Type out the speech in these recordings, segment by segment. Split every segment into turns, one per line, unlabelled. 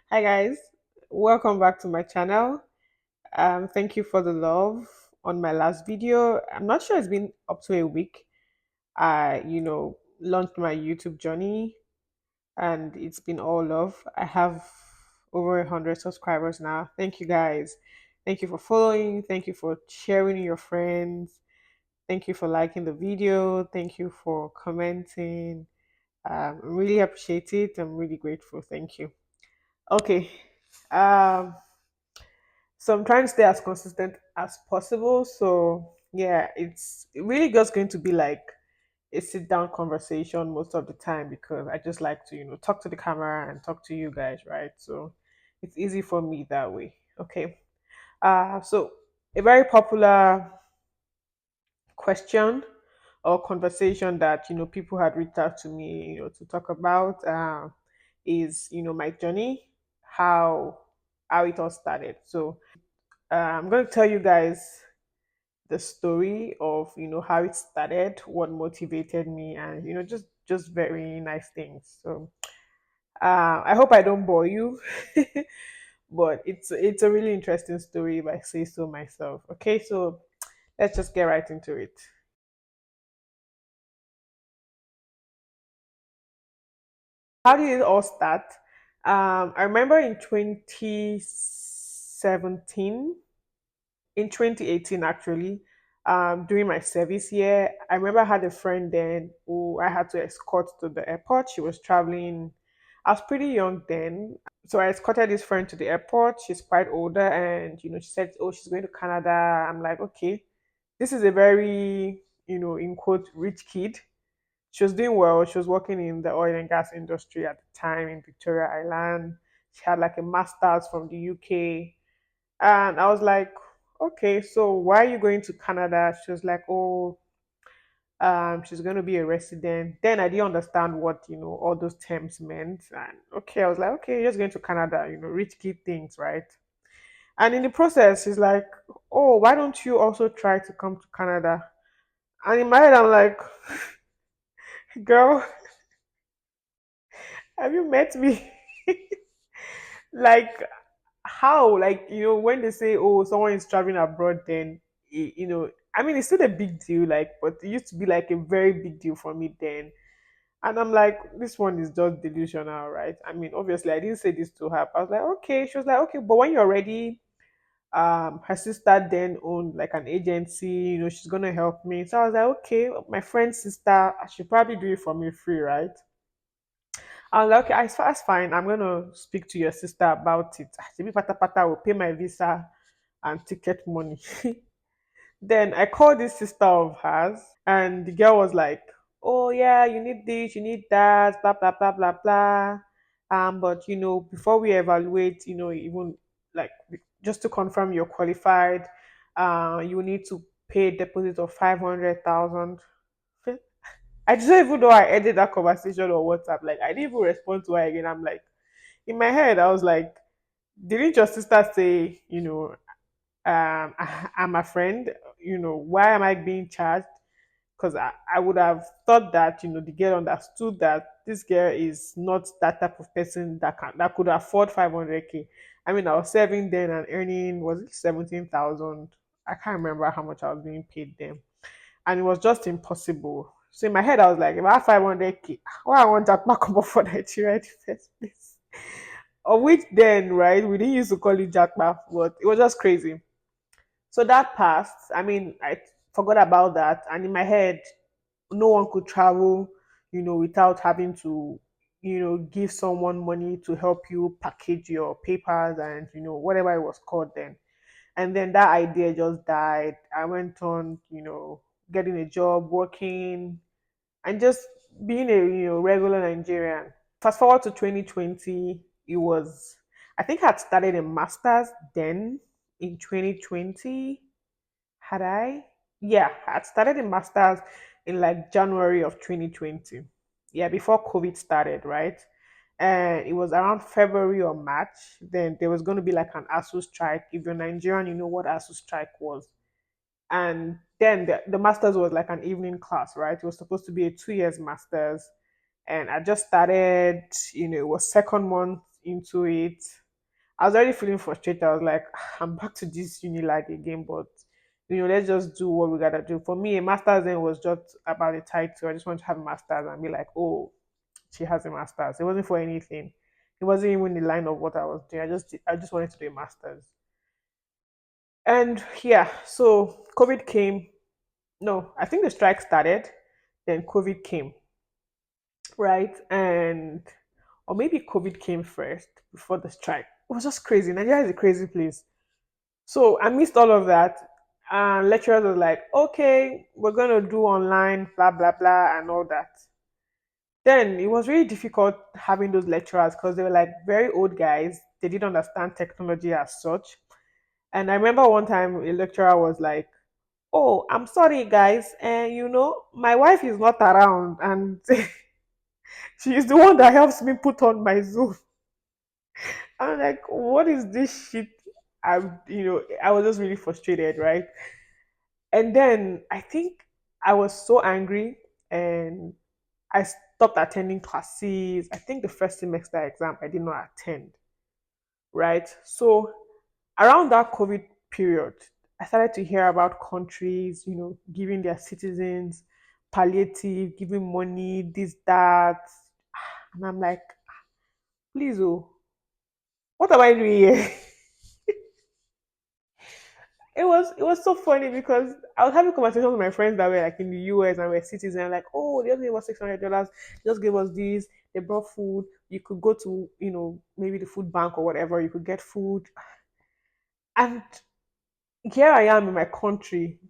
Hi guys, welcome back to my channel. Thank you for the love on my last video. I'm not sure it's been up to a week. I launched my YouTube journey and it's been all love. I have over 100 subscribers now. Thank you guys. Thank you for following. Thank you for sharing with your friends. Thank you for liking the video. Thank you for commenting. I really appreciate it. I'm really grateful. Thank you. Okay. Um, so I'm trying to stay as consistent as possible. So yeah, it's really just going to be like a sit down conversation most of the time because I just like to, talk to the camera and talk to you guys, right? So it's easy for me that way. Okay. So a very popular question or conversation that people had reached out to me to talk about is my journey, how it all started. So I'm going to tell you guys the story of how it started, what motivated me, and just very nice things. So I hope I don't bore you, but it's a really interesting story if I say so myself. Okay, so let's just get right into it. How did it all start? I remember in 2017, in 2018 actually, during my service year. I remember I had a friend then who I had to escort to the airport. She was traveling. I was pretty young then, so I escorted this friend to the airport. She's quite older, and she said, "Oh, she's going to Canada." I'm like, "Okay, this is a very in quote rich kid." She was doing well. She was working in the oil and gas industry at the time in Victoria Island. She had like a master's from the UK. And I was like, okay, so why are you going to Canada? She was like, oh, she's going to be a resident. Then I didn't understand what, all those terms meant. And okay, I was like, okay, you're just going to Canada, rich kid things, right? And in the process, she's like, oh, why don't you also try to come to Canada? And in my head, I'm like, girl, have you met me? Like, how? Like, when they say, oh, someone is traveling abroad, then, I mean, it's still a big deal, like, but it used to be like a very big deal for me then. And I'm like, this one is just delusional, right? I mean, obviously, I didn't say this to her. I was like, okay. She was like, okay, but when you're ready, her sister then owned like an agency, she's gonna help me. So I was like, okay, my friend's sister, I should probably do it for me free, right? I was like, okay, that's fine. I'm gonna speak to your sister about it. Maybe Pata Pata will pay my visa and ticket money. Then I called this sister of hers, and the girl was like, "Oh yeah, you need this, you need that, blah blah blah blah blah." But before we evaluate, even like just to confirm you're qualified, you need to pay a deposit of 500,000. I just don't even know I ended that conversation on WhatsApp. Like I didn't even respond to her again. I'm like, in my head, I was like, didn't your sister say, I'm a friend, why am I being charged? Because I would have thought that, the girl understood that this girl is not that type of person that could afford 500K. I mean, I was serving then and earning, was it 17,000? I can't remember how much I was being paid then. And it was just impossible. So in my head, I was like, if I have 500K, why I want that back up for Nigeria in the first place? Of which then, right, we didn't used to call it jackpot, but it was just crazy. So that passed. I mean, I forgot about that. And in my head, no one could travel, without having to, give someone money to help you package your papers and, whatever it was called then. And then that idea just died. I went on, getting a job, working, and just being a regular Nigerian. Fast forward to 2020, it was I think I had started a master's then in 2020. Had I? Yeah, I had started a master's in like January of 2020. Yeah, before COVID started, right? And it was around February or March. Then there was going to be like an ASUU strike. If you're Nigerian, you know what ASUU strike was. And then the master's was like an evening class, right? It was supposed to be a 2 years master's. And I just started, it was second month, into it. I was already feeling frustrated. I was like, I'm back to this uni life again, but let's just do what we gotta do. For me, a master's then was just about a title. I just want to have a master's and be like, oh, she has a master's. It wasn't for anything. It wasn't even the line of what I was doing. I just wanted to do a master's. And yeah, so COVID came. No, I think the strike started, then COVID came, right? And or maybe COVID came first before the strike. It was just crazy. Nigeria is a crazy place. So I missed all of that. And lecturers was like, okay, we're gonna do online, blah blah blah, and all that. Then it was really difficult having those lecturers because they were like very old guys. They didn't understand technology as such. And I remember one time a lecturer was like, "Oh, I'm sorry, guys, and my wife is not around, and she is the one that helps me put on my Zoom." I'm like, "What is this shit?" I was just really frustrated, right? And then I think I was so angry, and I stopped attending classes. I think the first semester exam I did not attend, right? So around that COVID period, I started to hear about countries, giving their citizens palliative, giving money, this, that. And I'm like, please, oh, what am I doing here? It was so funny because I was having conversations with my friends that were like in the US and were citizens, like, oh, they just gave us $600, just gave us this, they brought food, you could go to, maybe the food bank or whatever, you could get food. And here I am in my country.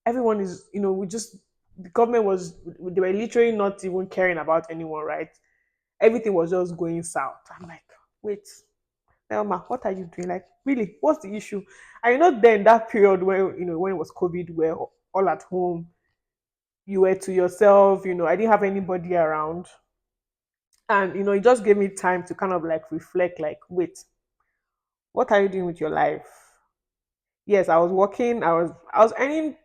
Everyone is, we just the government was they were literally not even caring about anyone, right? Everything was just going south. I'm like, wait, Elma, what are you doing? Like, really, what's the issue? And then that period when when it was COVID, where all at home, you were to yourself. I didn't have anybody around, and it just gave me time to kind of like reflect. Like, wait, what are you doing with your life? Yes, I was working. I was earning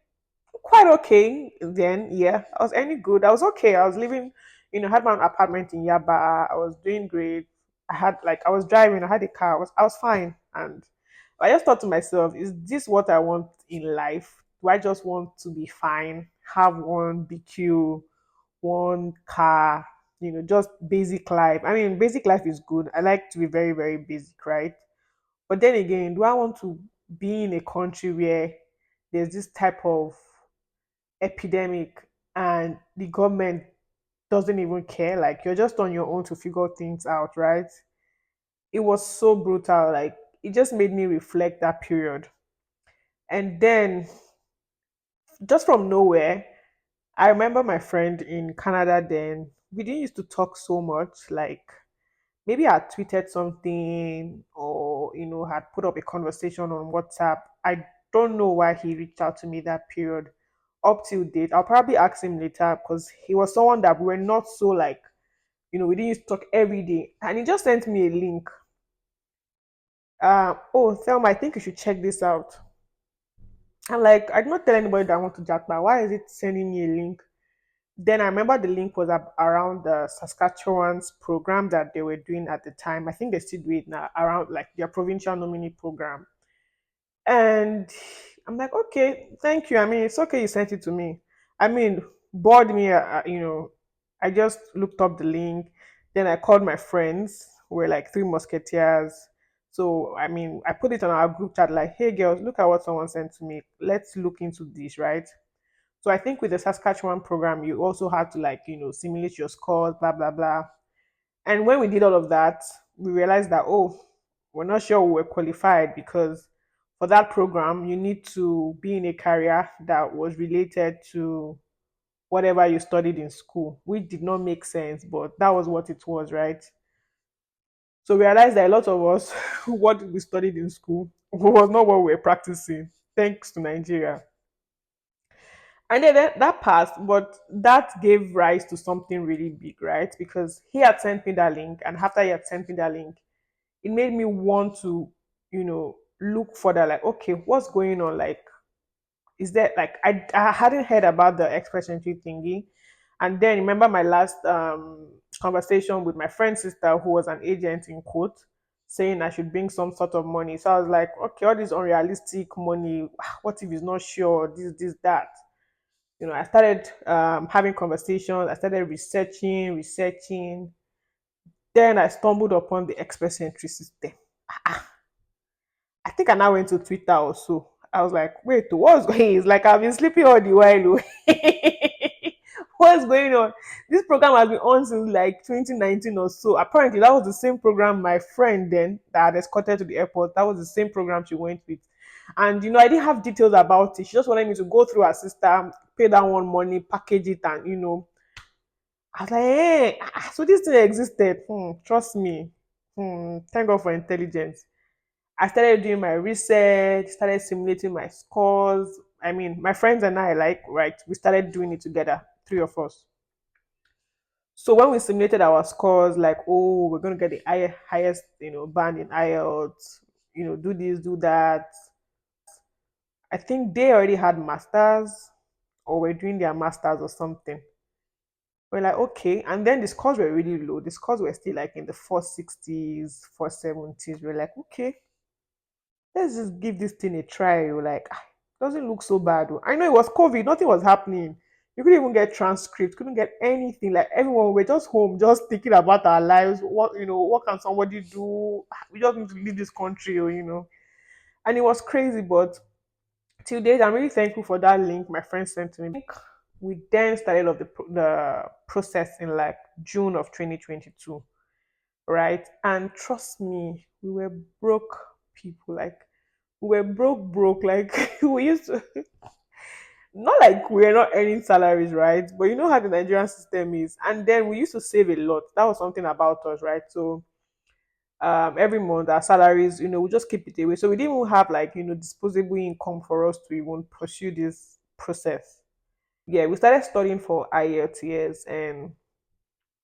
quite okay then. Yeah, I was earning good. I was okay. I was living, had my own apartment in Yaba. I was doing great. I was driving. I had a car. I was fine. And I just thought to myself, is this what I want in life? Do I just want to be fine, have one BQ, one car, just basic life? I mean, basic life is good. I like to be very, very basic, right? But then again, do I want to be in a country where there's this type of epidemic and the government doesn't even care? Like, you're just on your own to figure things out, right? It was so brutal. Like, it just made me reflect that period. And then, just from nowhere, I remember my friend in Canada then. We didn't used to talk so much. Like, maybe I tweeted something or, had put up a conversation on WhatsApp. I don't know why he reached out to me that period up till date. I'll probably ask him later because he was someone that we were not so like, we didn't used to talk every day. And he just sent me a link. Oh, Thelma, I think you should check this out. I'm like, I did not tell anybody that I want to chat, but why is it sending me a link? Then I remember the link was around the Saskatchewan's program that they were doing at the time. I think they still do it now, around like their provincial nominee program. And I'm like, okay, thank you. I mean, it's okay you sent it to me. I mean, bored me, I just looked up the link. Then I called my friends. We're like three musketeers. So, I mean, I put it on our group chat like, hey, girls, look at what someone sent to me. Let's look into this, right? So I think with the Saskatchewan program, you also had to like, simulate your scores, blah, blah, blah. And when we did all of that, we realized that, oh, we're not sure we were qualified because for that program, you need to be in a career that was related to whatever you studied in school, which did not make sense, but that was what it was, right? So we realized that a lot of us, what we studied in school was not what we were practicing, thanks to Nigeria. And then that passed, but that gave rise to something really big, right? Because he had sent me that link, and after he had sent me that link, it made me want to, look further, like, okay, what's going on? Like, is that like I hadn't heard about the express entry thingy. And then remember my last conversation with my friend's sister, who was an agent in quote, saying I should bring some sort of money. So I was like, okay, all this unrealistic money, what if it's not sure, this, that. I started having conversations, I started researching. Then I stumbled upon the express entry system. I think I now went to Twitter or so. I was like, wait, what's going on? It's like I've been sleeping all the while. What's going on? This program has been on since like 2019 or so. Apparently, that was the same program my friend then that had escorted to the airport. That was the same program she went with. And I didn't have details about it. She just wanted me to go through her system, pay that one money, package it, and I was like, hey, so this thing existed. Trust me. Thank God for intelligence. I started doing my research, started simulating my scores. I mean, my friends and I, like, right, we started doing it together, three of us. So when we simulated our scores, like, oh, we're going to get the highest, band in Ielts, do this, do that. I think they already had masters or were doing their masters or something. We're like, okay. And then the scores were really low. The scores were still like in the 460s, 470s. We're like, okay, let's just give this thing a try. You're like, doesn't look so bad. Oh. I know it was COVID, nothing was happening. You couldn't even get transcripts, couldn't get anything. Like everyone, we're just home, just thinking about our lives. What can somebody do? We just need to leave this country, or. And it was crazy, but till date, I'm really thankful for that link my friend sent to me. We then started off the process in like June of 2022, right? And trust me, we were broke people. Like we were broke. Like we used to, not like we were not earning salaries, right? But you know how the Nigerian system is. And then we used to save a lot. That was something about us, right? So every month our salaries, we just keep it away. So we didn't even have like, disposable income for us to even pursue this process. Yeah, we started studying for IELTS, and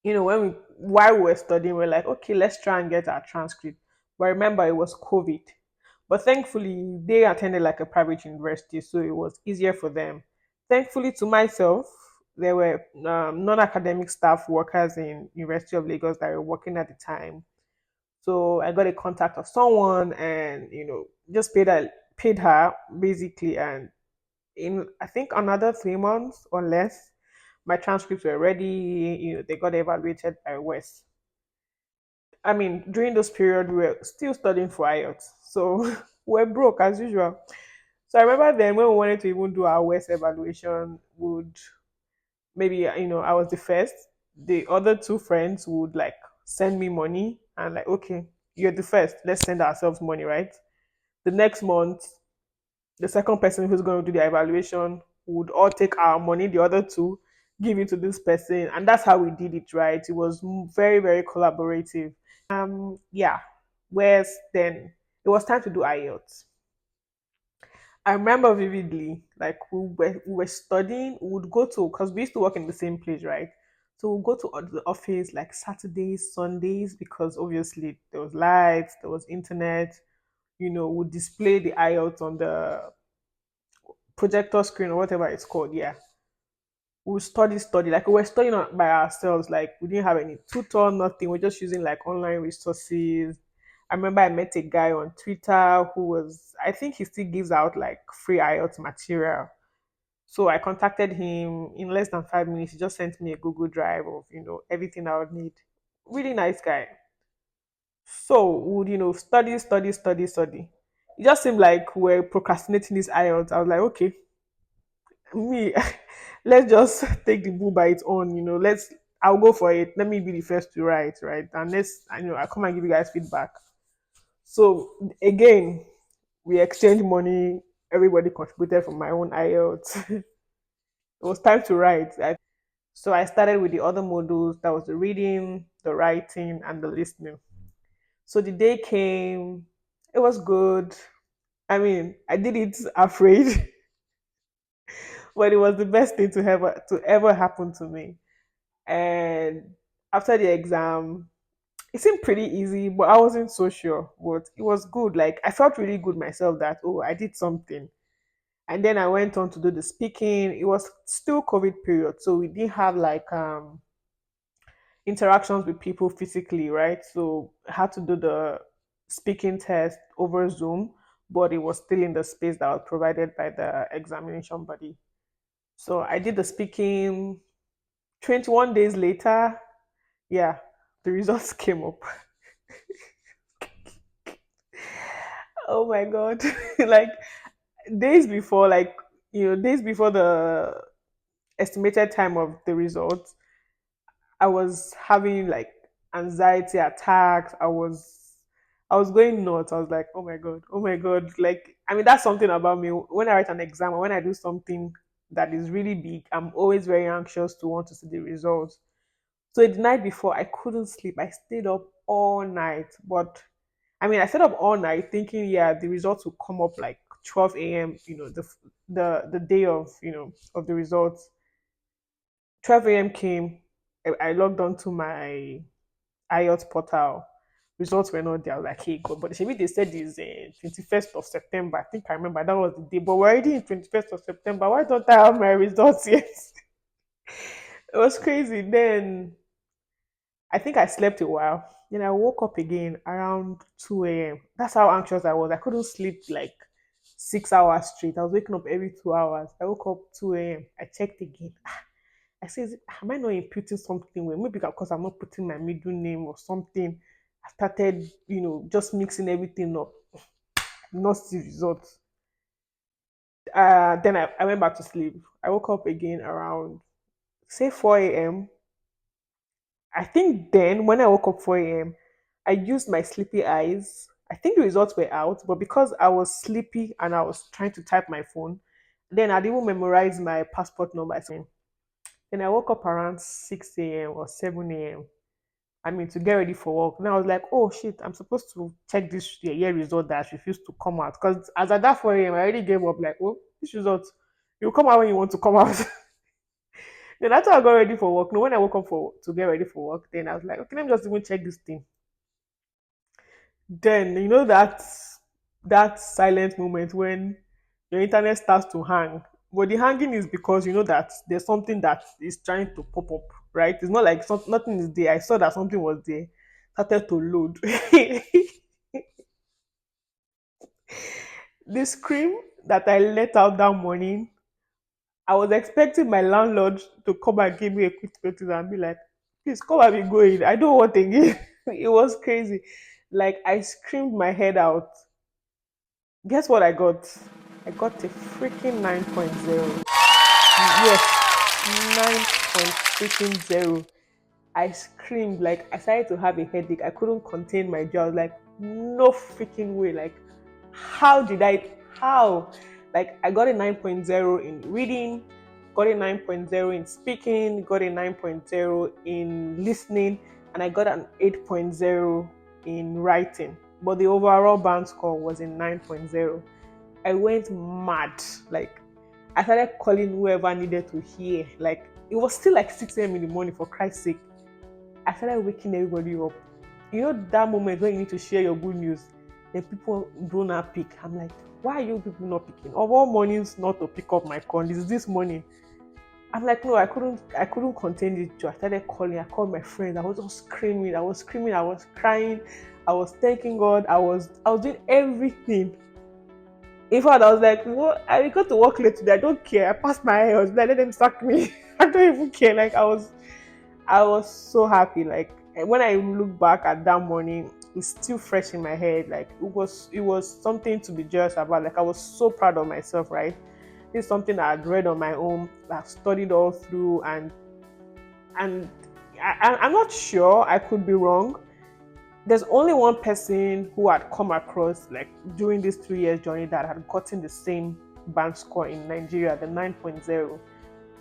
when while we were studying, we are like, okay, let's try and get our transcript. But remember, it was COVID. But thankfully, they attended like a private university, so it was easier for them. Thankfully, to myself, there were non-academic staff workers in University of Lagos that were working at the time. So I got a contact of someone, and just paid her basically, and in I think another 3 months or less, my transcripts were ready. They got evaluated by West. I mean, during this period, we were still studying for IELTS, so we're broke as usual. So I remember then when we wanted to even do our West evaluation, would maybe I was the first. The other two friends would like send me money and like, okay, you're the first. Let's send ourselves money, right? The next month, the second person who's going to do the evaluation would all take our money, the other two give it to this person, and that's how we did it, right? It was very, very collaborative. Yeah. Whereas then it was time to do IELTS. I remember vividly, like we were studying, we would go to, because we used to work in the same place, right? So we'll go to the office like Saturdays, Sundays, because obviously there was lights, there was internet, would display the IELTS on the projector screen or whatever it's called. Yeah, we study. Like we were studying by ourselves. Like we didn't have any tutor, nothing. We're just using like online resources. I remember I met a guy on Twitter who was, I think he still gives out like free IELTS material. So I contacted him in less than 5 minutes. He just sent me a Google Drive of everything I would need. Really nice guy. So we would study. It just seemed like we're procrastinating this IELTS. I was like, okay, me, let's just take the bull by its own. I'll go for it. Let me be the first to write, right? And I come and give you guys feedback. So again, we exchanged money. Everybody contributed from my own IELTS. It was time to write. So I started with the other modules. That was the reading, the writing, and the listening. So the day came. It was good. I mean, I did it afraid, but it was the best thing to ever happen to me. And after the exam, it seemed pretty easy, but I wasn't so sure. But it was good. Like I felt really good myself that, oh, I did something. And then I went on to do the speaking. It was still COVID period, so we didn't have like interactions with people physically, right? So I had to do the speaking test over Zoom, but it was still in the space that was provided by the examination body. So I did the speaking. 21 days later, yeah, the results came up. Oh my god. Like days before, days before the estimated time of the results, I was having like anxiety attacks. I was going nuts. I was like, oh my god, oh my god. Like, I mean, that's something about me. When I write an exam or when I do something that is really big, I'm always very anxious to want to see the results. So the night before, I couldn't sleep. I stayed up all night. But I mean, I stayed up all night thinking, yeah, the results will come up like 12 a.m. The day of of the results. 12 a.m. came. I logged on to my Ielts portal. Results were not there. I was like, hey, God, but maybe they said it's 21st of September. I think I remember that was the day. But we're already in 21st of September. Why don't I have my results yet? It was crazy. Then I think I slept a while. Then I woke up again around 2 a.m. That's how anxious I was. I couldn't sleep like 6 hours straight. I was waking up every 2 hours. I woke up 2 a.m. I checked again. I said, am I not imputing something? Well, maybe because I'm not putting my middle name or something. I started, just mixing everything up. Not see results. Then I went back to sleep. I woke up again around, say, 4 a.m. I think then when I woke up 4 a.m., I used my sleepy eyes. I think the results were out, but because I was sleepy and I was trying to type my phone, then I didn't memorize my passport number. Then I woke up around 6 a.m. or 7 a.m. I mean, to get ready for work. Then I was like, oh shit, I'm supposed to check this year result that has refused to come out. Because as at that 4 a.m., I already gave up, like, oh, this result, you come out when you want to come out. Then after I got ready for work, no, when I woke up to get ready for work, then I was like, okay, let me just even check this thing. Then that silent moment when your internet starts to hang. But the hanging is because you know that there's something that is trying to pop up, right? It's not like nothing is there. I saw that something was there, started to load. The scream that I let out that morning, I was expecting my landlord to come and give me a quick notice and be like, please come and be going. I don't want again. It was crazy. Like I screamed my head out. Guess what I got? I got a freaking 9.0. Yes, 9.0. I screamed, like I started to have a headache. I couldn't contain my joy. I was like, no freaking way. Like, how did I how? Like I got a 9.0 in reading, got a 9.0 in speaking, got a 9.0 in listening, and I got an 8.0 in writing. But the overall band score was in 9.0. I went mad. Like I started calling whoever needed to hear. Like it was still like 6 a.m. in the morning for Christ's sake. I started waking everybody up. You know that moment when you need to share your good news, then people do not pick. I'm like, why are you people not picking? Of all mornings not to pick up my call. This morning. I'm like, no, I couldn't contain this joy. I started calling, I called my friends, I was just screaming, I was crying, I was thanking God, I was doing everything. In fact, I was like, what? I got to work late today. I don't care. I passed my hair. I was like, let them sack me. I don't even care. Like I was so happy. Like when I look back at that morning, it's still fresh in my head. Like it was something to be jealous about. Like I was so proud of myself, right? This is something I had read on my own, I've studied all through, and I'm not sure. I could be wrong. There's only one person who had come across like during this 2 years journey that had gotten the same band score in Nigeria, the 9.0.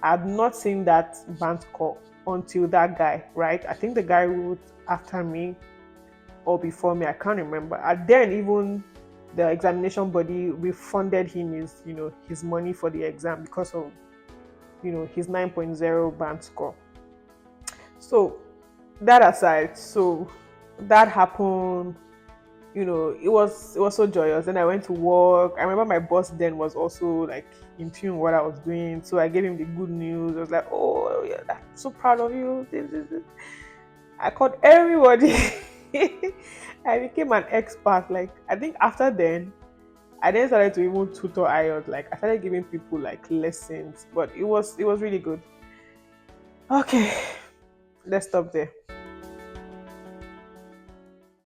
I had not seen that band score until that guy, right? I think the guy wrote after me or before me, I can't remember. And then even the examination body refunded him his money for the exam because of his 9.0 band score. So that aside, so that happened. It was so joyous. Then I went to work. I remember my boss then was also like in tune with what I was doing. So I gave him the good news. I was like, oh yeah, I'm so proud of you. This. I called everybody. I became an expert. Like I think after then, I then started to even tutor IELTS. Like I started giving people like lessons, but it was really good. Okay, let's stop there.